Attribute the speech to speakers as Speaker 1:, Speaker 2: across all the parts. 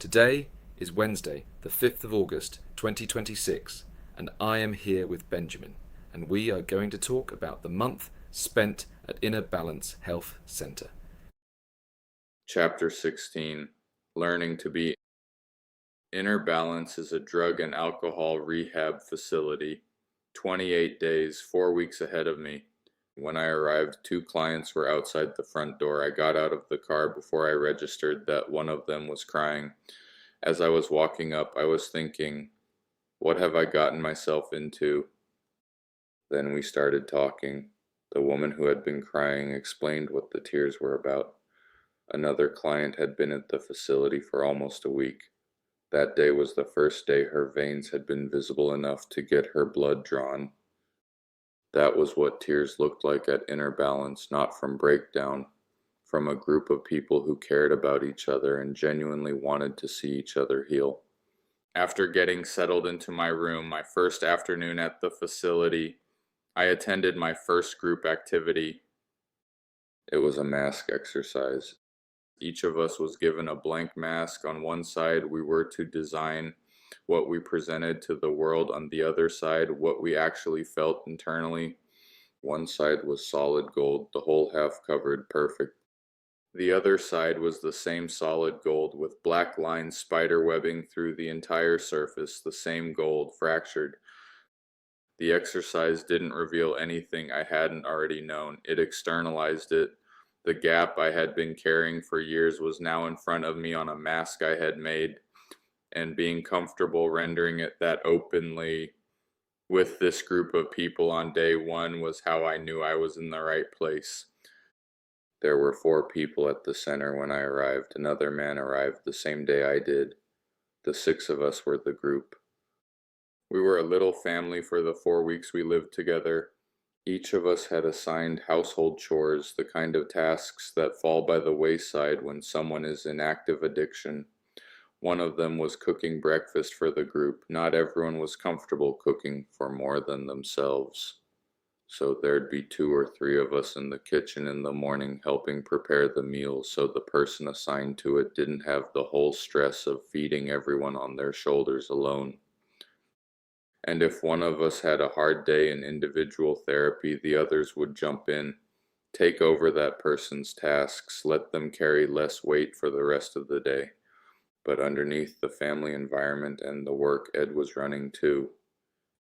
Speaker 1: Today is Wednesday, the 5th of August 2026, and I am here with Benjamin, and we are going to talk about the month spent at Inner Balance Health Centre.
Speaker 2: Chapter 16, Learning to Be. Inner Balance is a drug and alcohol rehab facility, 28 days, 4 weeks ahead of me. When I arrived, 2 clients were outside the front door. I got out of the car before I registered that one of them was crying. As I was walking up, I was thinking, what have I gotten myself into? Then we started talking. The woman who had been crying explained what the tears were about. Another client had been at the facility for almost a week. That day was the first day her veins had been visible enough to get her blood drawn. That was what tears looked like at Inner Balance, not from breakdown, from a group of people who cared about each other and genuinely wanted to see each other heal. After getting settled into my room, my first afternoon at the facility, I attended my first group activity. It was a mask exercise. Each of us was given a blank mask. On one side, we were to design what we presented to the world. On the other side, what we actually felt internally. One side was solid gold, the whole half covered, perfect. The other side was the same solid gold with black lines spider webbing through the entire surface, the same gold, fractured. The exercise didn't reveal anything I hadn't already known. It externalized it. The gap I had been carrying for years was now in front of me on a mask I had made, and being comfortable rendering it that openly with this group of people on day one was how I knew I was in the right place. There were 4 people at the center when I arrived. Another man arrived the same day I did. The 6 of us were the group. We were a little family for the 4 weeks we lived together. Each of us had assigned household chores, the kind of tasks that fall by the wayside when someone is in active addiction. One of them was cooking breakfast for the group. Not everyone was comfortable cooking for more than themselves. So there'd be 2 or 3 of us in the kitchen in the morning helping prepare the meals so the person assigned to it didn't have the whole stress of feeding everyone on their shoulders alone. And if one of us had a hard day in individual therapy, the others would jump in, take over that person's tasks, let them carry less weight for the rest of the day. But underneath the family environment and the work, Ed was running too.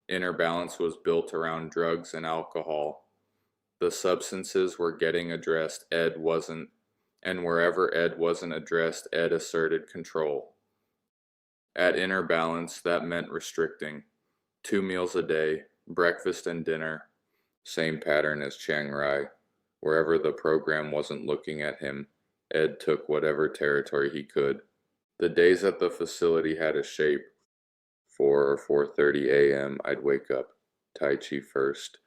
Speaker 2: Inner Balance was built around drugs and alcohol. The substances were getting addressed, Ed wasn't. And wherever Ed wasn't addressed, Ed asserted control. At Inner Balance, that meant restricting. 2 meals a day, breakfast and dinner, same pattern as Chiang Rai. Wherever the program wasn't looking at him, Ed took whatever territory he could. The days at the facility had a shape. 4 or 4:30 a.m. I'd wake up, Tai Chi first,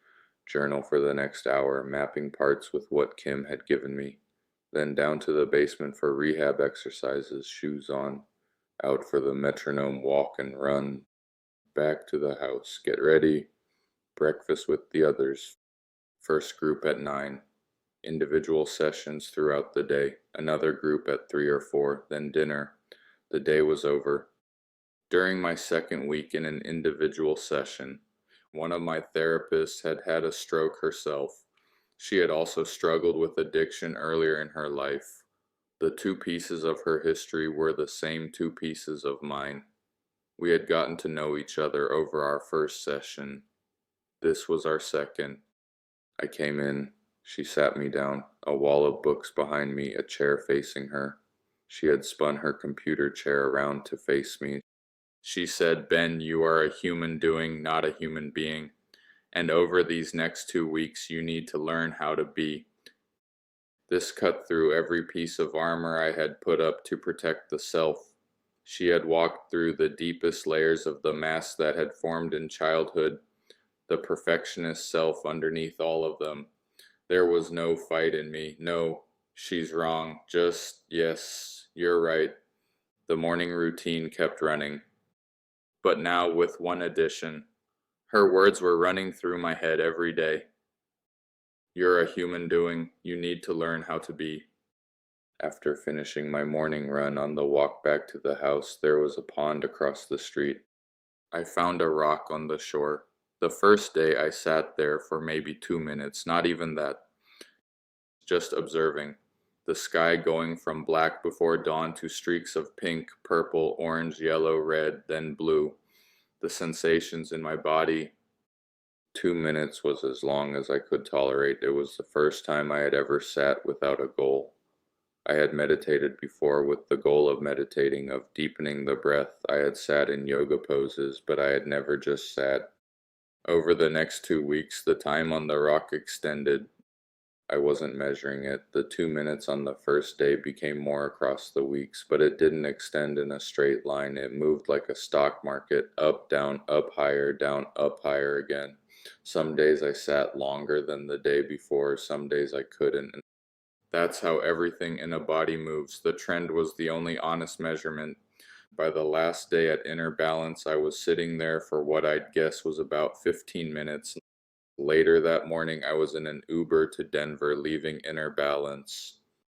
Speaker 2: journal for the next hour, mapping parts with what Kim had given me, then down to the basement for rehab exercises, shoes on, out for the metronome walk and run, back to the house, get ready, breakfast with the others, first group at 9, individual sessions throughout the day, another group at 3 or 4, then dinner. The day was over. During my second week in an individual session, one of my therapists had had a stroke herself. She had also struggled with addiction earlier in her life. The 2 pieces of her history were the same 2 pieces of mine. We had gotten to know each other over our first session. This was our second. I came in. She sat me down, a wall of books behind me, a chair facing her. She had spun her computer chair around to face me. She said, "Ben, you are a human doing, not a human being. And over these next 2 weeks, you need to learn how to be." This cut through every piece of armor I had put up to protect the self. She had walked through the deepest layers of the mask that had formed in childhood, the perfectionist self underneath all of them. There was no fight in me. No, she's wrong. Just, yes, you're right. The morning routine kept running. But now with one addition. Her words were running through my head every day. You're a human doing. You need to learn how to be. After finishing my morning run on the walk back to the house, there was a pond across the street. I found a rock on the shore. The first day I sat there for maybe 2 minutes, not even that, just observing. The sky going from black before dawn to streaks of pink, purple, orange, yellow, red, then blue. The sensations in my body. 2 minutes was as long as I could tolerate. It was the first time I had ever sat without a goal. I had meditated before with the goal of meditating, of deepening the breath. I had sat in yoga poses, but I had never just sat. Over the next 2 weeks, the time on the rock extended. I wasn't measuring it. The 2 minutes on the first day became more across the weeks, but it didn't extend in a straight line. It moved like a stock market, up, down, up higher again. Some days I sat longer than the day before, some days I couldn't. That's how everything in a body moves. The trend was the only honest measurement. By the last day at Inner Balance, I was sitting there for what I'd guess was about 15 minutes. Later that morning, I was in an Uber to Denver, leaving Inner Balance.